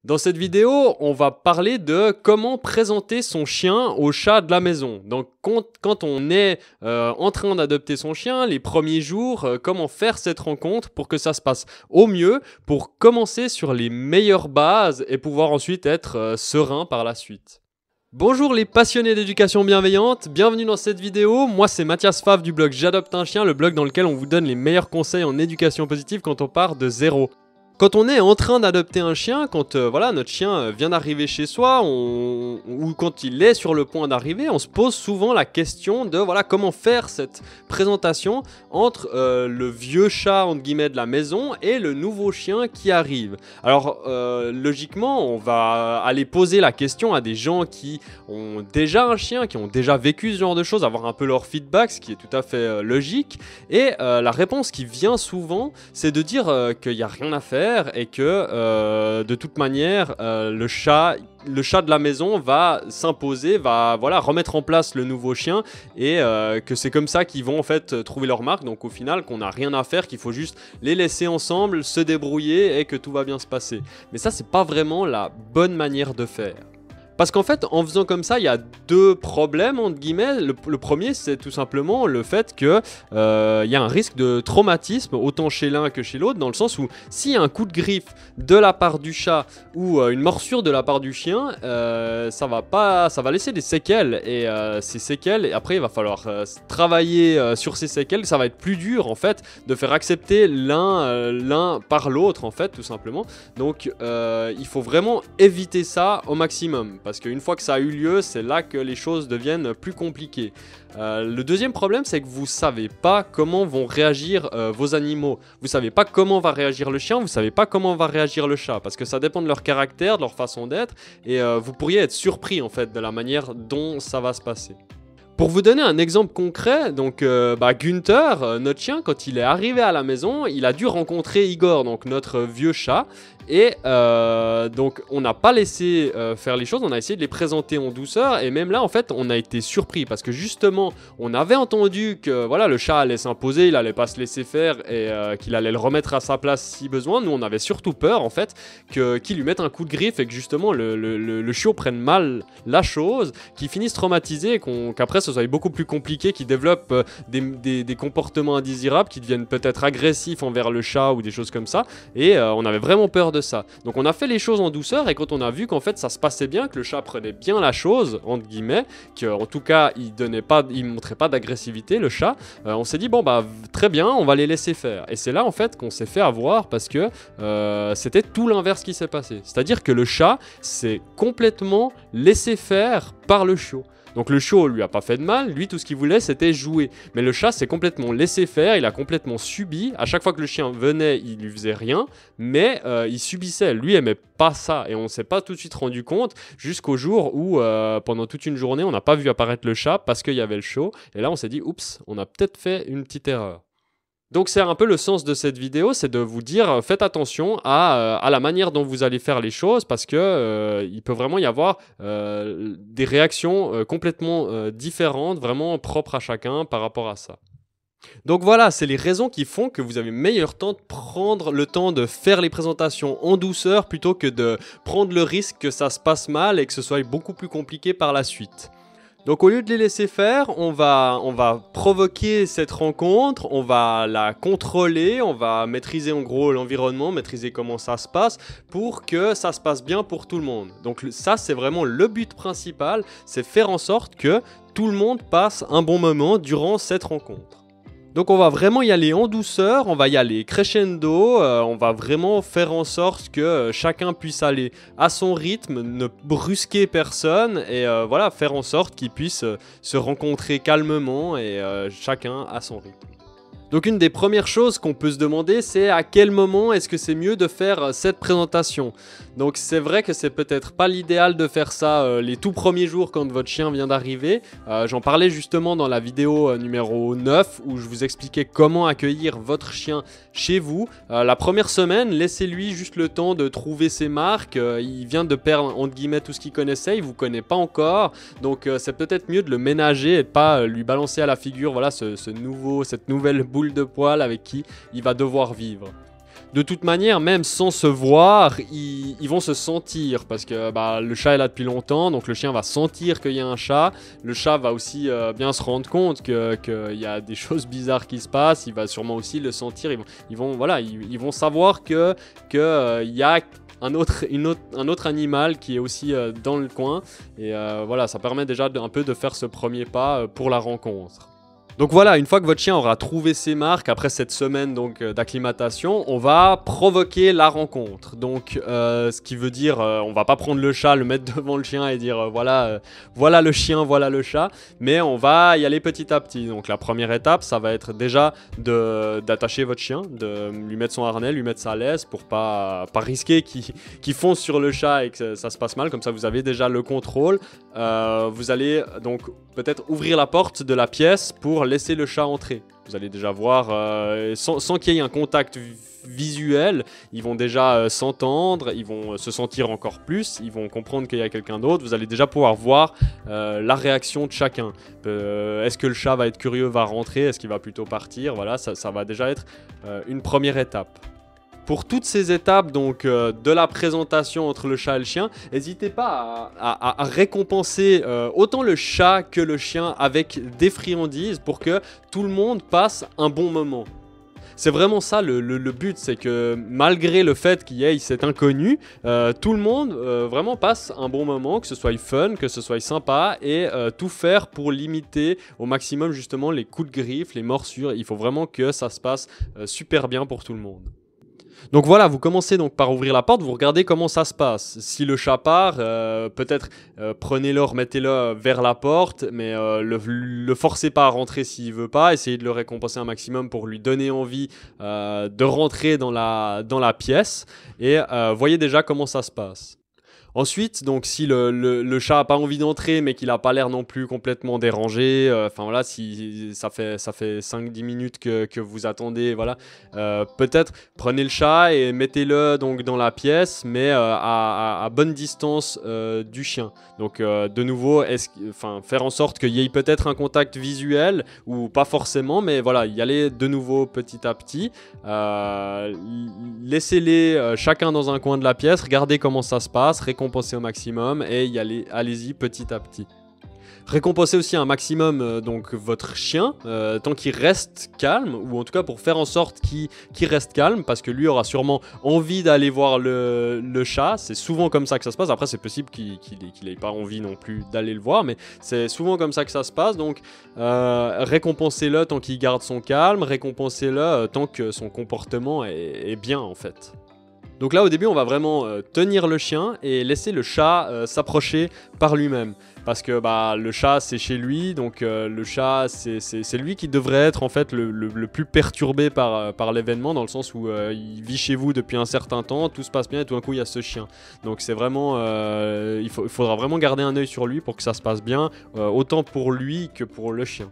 Dans cette vidéo, on va parler de comment présenter son chien au chat de la maison. Donc quand on est en train d'adopter son chien, les premiers jours, comment faire cette rencontre pour que ça se passe au mieux, pour commencer sur les meilleures bases et pouvoir ensuite être serein par la suite. Bonjour les passionnés d'éducation bienveillante, bienvenue dans cette vidéo. Moi c'est Mathias Favre du blog J'adopte un chien, le blog dans lequel on vous donne les meilleurs conseils en éducation positive quand on part de zéro. Quand on est en train d'adopter un chien, quand notre chien vient d'arriver chez soi, ou quand il est sur le point d'arriver, on se pose souvent la question de comment faire cette présentation entre le vieux chat entre guillemets de la maison et le nouveau chien qui arrive. Alors logiquement, on va aller poser la question à des gens qui ont déjà un chien, qui ont déjà vécu ce genre de choses, avoir un peu leur feedback, ce qui est tout à fait logique. Et la réponse qui vient souvent, c'est de dire qu'il n'y a rien à faire et que de toute manière le chat de la maison va s'imposer, va remettre en place le nouveau chien et que c'est comme ça qu'ils vont en fait trouver leur marque. Donc au final qu'on n'a rien à faire, qu'il faut juste les laisser ensemble, se débrouiller et que tout va bien se passer. Mais ça c'est pas vraiment la bonne manière de faire. Parce qu'en fait, en faisant comme ça, il y a deux problèmes, entre guillemets. Le premier, c'est tout simplement le fait qu'il y a un risque de traumatisme, autant chez l'un que chez l'autre, dans le sens où s'il y a un coup de griffe de la part du chat ou une morsure de la part du chien, ça va laisser des séquelles. Et ces séquelles, et après, il va falloir travailler sur ces séquelles. Ça va être plus dur, en fait, de faire accepter l'un par l'autre, en fait, tout simplement. Donc, il faut vraiment éviter ça au maximum. Parce qu'une fois que ça a eu lieu, c'est là que les choses deviennent plus compliquées. Le deuxième problème, c'est que vous ne savez pas comment vont réagir vos animaux. Vous ne savez pas comment va réagir le chien, vous ne savez pas comment va réagir le chat. Parce que ça dépend de leur caractère, de leur façon d'être. Et vous pourriez être surpris en fait de la manière dont ça va se passer. Pour vous donner un exemple concret, donc Gunther, notre chien, quand il est arrivé à la maison, il a dû rencontrer Igor, donc notre vieux chat. Et donc on n'a pas laissé faire les choses, on a essayé de les présenter en douceur. Et même là en fait on a été surpris parce que justement on avait entendu que le chat allait s'imposer, il allait pas se laisser faire et qu'il allait le remettre à sa place si besoin. Nous on avait surtout peur en fait qu'il lui mette un coup de griffe et que justement le chiot prenne mal la chose, qu'il finisse traumatisé et qu'après ce soit beaucoup plus compliqué, qu'il développe des comportements indésirables, qui deviennent peut-être agressifs envers le chat ou des choses comme ça. Et on avait vraiment peur de ça. Donc on a fait les choses en douceur et quand on a vu qu'en fait ça se passait bien, que le chat prenait bien la chose, entre guillemets, qu'en tout cas il montrait pas d'agressivité le chat, on s'est dit très bien, on va les laisser faire. Et c'est là en fait qu'on s'est fait avoir parce que c'était tout l'inverse qui s'est passé. C'est-à-dire que le chat s'est complètement laissé faire par le chiot. Donc le chiot lui a pas fait de mal, lui tout ce qu'il voulait c'était jouer. Mais le chat s'est complètement laissé faire, il a complètement subi. À chaque fois que le chien venait, il lui faisait rien, mais il subissait. Lui aimait pas ça et on s'est pas tout de suite rendu compte jusqu'au jour où pendant toute une journée on n'a pas vu apparaître le chat parce qu'il y avait le chiot. Et là on s'est dit oups, on a peut-être fait une petite erreur. Donc c'est un peu le sens de cette vidéo, c'est de vous dire faites attention à la manière dont vous allez faire les choses parce que il peut vraiment y avoir des réactions complètement différentes, vraiment propres à chacun par rapport à ça. Donc voilà, c'est les raisons qui font que vous avez meilleur temps de prendre le temps de faire les présentations en douceur plutôt que de prendre le risque que ça se passe mal et que ce soit beaucoup plus compliqué par la suite. Donc au lieu de les laisser faire, on va provoquer cette rencontre, on va la contrôler, on va maîtriser en gros l'environnement, maîtriser comment ça se passe pour que ça se passe bien pour tout le monde. Donc ça c'est vraiment le but principal, c'est faire en sorte que tout le monde passe un bon moment durant cette rencontre. Donc on va vraiment y aller en douceur, on va y aller crescendo, on va vraiment faire en sorte que chacun puisse aller à son rythme, ne brusquer personne et faire en sorte qu'ils puissent se rencontrer calmement et chacun à son rythme. Donc une des premières choses qu'on peut se demander, c'est à quel moment est-ce que c'est mieux de faire cette présentation. Donc c'est vrai que c'est peut-être pas l'idéal de faire ça les tout premiers jours quand votre chien vient d'arriver. J'en parlais justement dans la vidéo numéro 9 où je vous expliquais comment accueillir votre chien chez vous. La première semaine, laissez-lui juste le temps de trouver ses marques. Il vient de perdre entre guillemets tout ce qu'il connaissait, il vous connaît pas encore. Donc c'est peut-être mieux de le ménager et de pas lui balancer à la figure cette nouvelle boule de poil avec qui il va devoir vivre. De toute manière, même sans se voir, ils vont se sentir parce que le chat est là depuis longtemps, donc le chien va sentir qu'il y a un chat. Le chat va aussi bien se rendre compte qu'il y a des choses bizarres qui se passent. Il va sûrement aussi le sentir. Ils vont savoir que il y a un autre animal qui est aussi dans le coin. Et voilà, ça permet déjà un peu de faire ce premier pas pour la rencontre. Donc voilà, une fois que votre chien aura trouvé ses marques, après cette semaine d'acclimatation, on va provoquer la rencontre. Donc ce qui veut dire, on va pas prendre le chat, le mettre devant le chien et dire voilà le chien, voilà le chat, mais on va y aller petit à petit. Donc la première étape, ça va être déjà d'attacher votre chien, de lui mettre son harnais, lui mettre sa laisse pour pas risquer qu'il fonce sur le chat et que ça se passe mal. Comme ça, vous avez déjà le contrôle. Vous allez donc peut-être ouvrir la porte de la pièce pour laisser le chat entrer. Vous allez déjà voir, sans qu'il y ait un contact visuel, ils vont déjà s'entendre, ils vont se sentir encore plus, ils vont comprendre qu'il y a quelqu'un d'autre. Vous allez déjà pouvoir voir la réaction de chacun. Est-ce que le chat va être curieux, va rentrer, est-ce qu'il va plutôt partir? Voilà, ça va déjà être une première étape. Pour toutes ces étapes donc, de la présentation entre le chat et le chien, n'hésitez pas à récompenser autant le chat que le chien avec des friandises pour que tout le monde passe un bon moment. C'est vraiment ça le but, c'est que malgré le fait qu'il y ait cet inconnu, tout le monde vraiment passe un bon moment, que ce soit fun, que ce soit sympa, et tout faire pour limiter au maximum justement les coups de griffe, les morsures. Il faut vraiment que ça se passe super bien pour tout le monde. Donc voilà, vous commencez donc par ouvrir la porte, vous regardez comment ça se passe. Si le chat part, peut-être prenez-le, remettez-le vers la porte, mais le forcez pas à rentrer s'il veut pas. Essayez de le récompenser un maximum pour lui donner envie de rentrer dans la pièce. Et voyez déjà comment ça se passe. Ensuite, donc si le chat n'a pas envie d'entrer mais qu'il n'a pas l'air non plus complètement dérangé, voilà, si ça fait 5-10 minutes que vous attendez, voilà, peut-être prenez le chat et mettez-le donc dans la pièce, mais à bonne distance du chien. Donc de nouveau, faire en sorte qu'il y ait peut-être un contact visuel ou pas forcément, mais voilà, y aller de nouveau petit à petit. Laissez-les chacun dans un coin de la pièce, regardez comment ça se passe, récompenser au maximum et allez-y petit à petit. Récompensez aussi un maximum donc votre chien tant qu'il reste calme, ou en tout cas pour faire en sorte qu'il reste calme, parce que lui aura sûrement envie d'aller voir le chat. C'est souvent comme ça que ça se passe. Après c'est possible qu'il n'ait pas envie non plus d'aller le voir, mais c'est souvent comme ça que ça se passe. Donc récompensez-le tant qu'il garde son calme, récompensez-le tant que son comportement est bien en fait. Donc là au début on va vraiment tenir le chien et laisser le chat s'approcher par lui-même. Parce que le chat c'est chez lui, donc le chat c'est lui qui devrait être en fait le plus perturbé par l'événement, dans le sens où il vit chez vous depuis un certain temps, tout se passe bien et tout d'un coup il y a ce chien. Donc c'est vraiment, il faudra vraiment garder un œil sur lui pour que ça se passe bien, autant pour lui que pour le chien.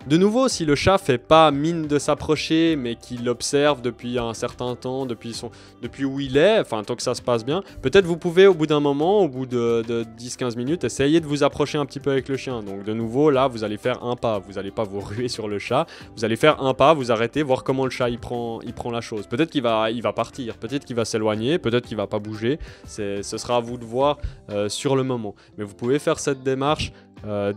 De nouveau, si le chat fait pas mine de s'approcher, mais qu'il observe depuis un certain temps, depuis où il est, enfin tant que ça se passe bien, peut-être vous pouvez au bout d'un moment, au bout de 10-15 minutes, essayer de vous approcher un petit peu avec le chien. Donc de nouveau, là, vous allez faire un pas, vous n'allez pas vous ruer sur le chat, vous allez faire un pas, vous arrêtez, voir comment le chat il prend la chose. Peut-être qu'il va partir, peut-être qu'il va s'éloigner, peut-être qu'il va pas bouger, ce sera à vous de voir sur le moment. Mais vous pouvez faire cette démarche,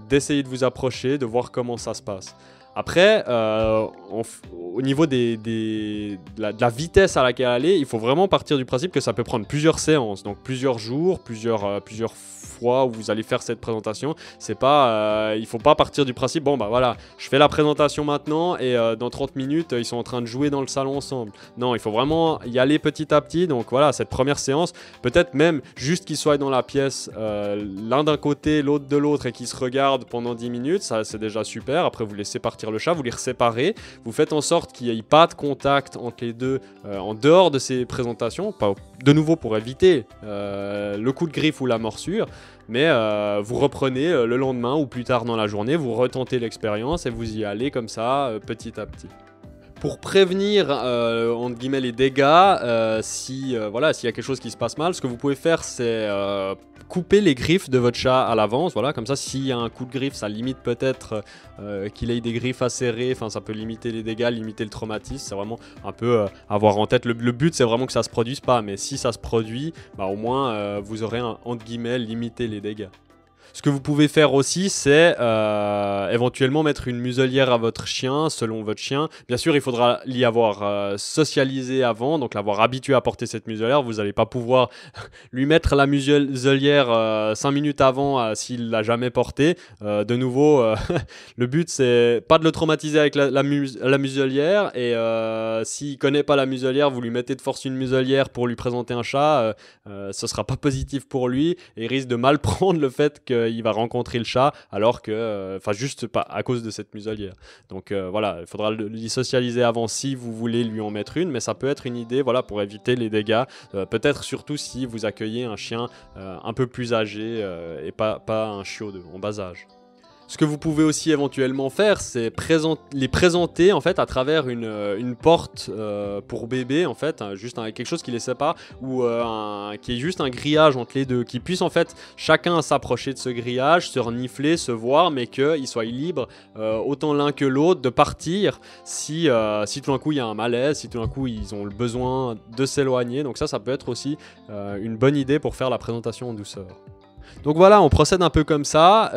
d'essayer de vous approcher, de voir comment ça se passe. Après, au niveau de la vitesse à laquelle aller, il faut vraiment partir du principe que ça peut prendre plusieurs séances, donc plusieurs jours, plusieurs fois où vous allez faire cette présentation. C'est pas, il faut pas partir du principe, bon voilà, je fais la présentation maintenant et dans 30 minutes, ils sont en train de jouer dans le salon ensemble. Non, il faut vraiment y aller petit à petit. Donc voilà, cette première séance, peut-être même juste qu'ils soient dans la pièce, l'un d'un côté, l'autre de l'autre, et qu'ils se regardent pendant 10 minutes, ça c'est déjà super. Après, vous laissez partir le chat, vous les séparez, vous faites en sorte qu'il n'y ait pas de contact entre les deux en dehors de ces présentations, pas, de nouveau pour éviter le coup de griffe ou la morsure, mais vous reprenez le lendemain ou plus tard dans la journée, vous retentez l'expérience et vous y allez comme ça petit à petit. Pour prévenir entre guillemets les dégâts, voilà, s'il y a quelque chose qui se passe mal, ce que vous pouvez faire c'est couper les griffes de votre chat à l'avance, voilà, comme ça s'il y a un coup de griffe ça limite peut-être qu'il ait des griffes acérées, enfin ça peut limiter les dégâts, limiter le traumatisme, c'est vraiment un peu avoir en tête, le but c'est vraiment que ça se produise pas, mais si ça se produit, bah, au moins vous aurez entre guillemets limité les dégâts. Ce que vous pouvez faire aussi, c'est éventuellement mettre une muselière à votre chien, selon votre chien. Bien sûr, il faudra l'y avoir socialisé avant, donc l'avoir habitué à porter cette muselière. Vous n'allez pas pouvoir lui mettre la muselière 5 minutes avant s'il ne l'a jamais portée. De nouveau, le but, c'est pas de le traumatiser avec la muselière. Et s'il ne connaît pas la muselière, vous lui mettez de force une muselière pour lui présenter un chat, ce ne sera pas positif pour lui. Et il risque de mal prendre le fait qu'il va rencontrer le chat alors que, juste pas à cause de cette muselière. Donc voilà, il faudra l'y socialiser avant si vous voulez lui en mettre une, mais ça peut être une idée, voilà, pour éviter les dégâts. Peut-être surtout si vous accueillez un chien un peu plus âgé et pas un chiot en bas âge. Ce que vous pouvez aussi éventuellement faire, c'est les présenter en fait à travers une porte pour bébé en fait, juste quelque chose qui les sépare ou qui est juste un grillage entre les deux, qui puisse en fait chacun s'approcher de ce grillage, se renifler, se voir, mais qu'ils soient libres autant l'un que l'autre de partir si tout d'un coup il y a un malaise, si tout d'un coup ils ont le besoin de s'éloigner. Donc ça peut être aussi une bonne idée pour faire la présentation en douceur. Donc voilà, on procède un peu comme ça,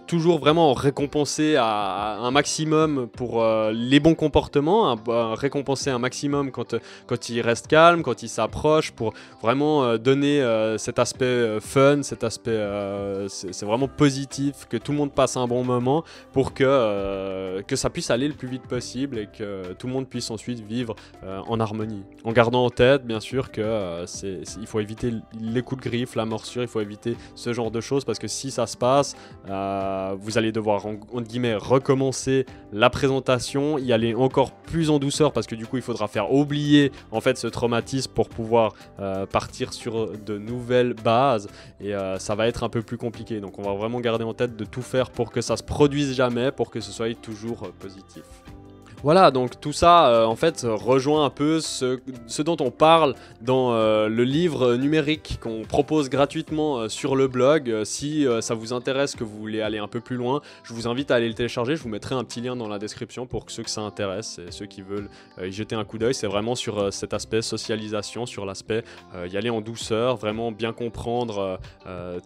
toujours vraiment récompenser à un maximum pour les bons comportements, récompenser un maximum quand il reste calme, quand il s'approche, pour vraiment donner cet aspect fun, cet aspect c'est vraiment positif, que tout le monde passe un bon moment pour que ça puisse aller le plus vite possible et que tout le monde puisse ensuite vivre en harmonie. En gardant en tête bien sûr que il faut éviter les coups de griffe, la morsure, il faut éviter ce genre de choses parce que si ça se passe, vous allez devoir entre guillemets recommencer la présentation, y aller encore plus en douceur parce que du coup il faudra faire oublier en fait ce traumatisme pour pouvoir partir sur de nouvelles bases et ça va être un peu plus compliqué. Donc on va vraiment garder en tête de tout faire pour que ça se produise jamais, pour que ce soit toujours positif. Voilà, donc tout ça en fait rejoint un peu ce dont on parle dans le livre numérique qu'on propose gratuitement sur le blog. Si ça vous intéresse, que vous voulez aller un peu plus loin, je vous invite à aller le télécharger. Je vous mettrai un petit lien dans la description pour ceux que ça intéresse et ceux qui veulent y jeter un coup d'œil. C'est vraiment sur cet aspect socialisation, sur l'aspect y aller en douceur, vraiment bien comprendre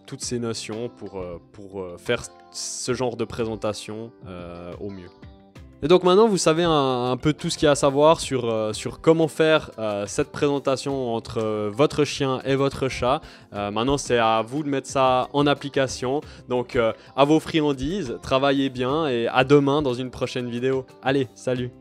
toutes ces notions pour faire ce genre de présentation au mieux. Et donc maintenant vous savez un peu tout ce qu'il y a à savoir sur comment faire cette présentation entre votre chien et votre chat. Maintenant c'est à vous de mettre ça en application. Donc à vos friandises, travaillez bien et à demain dans une prochaine vidéo. Allez, salut!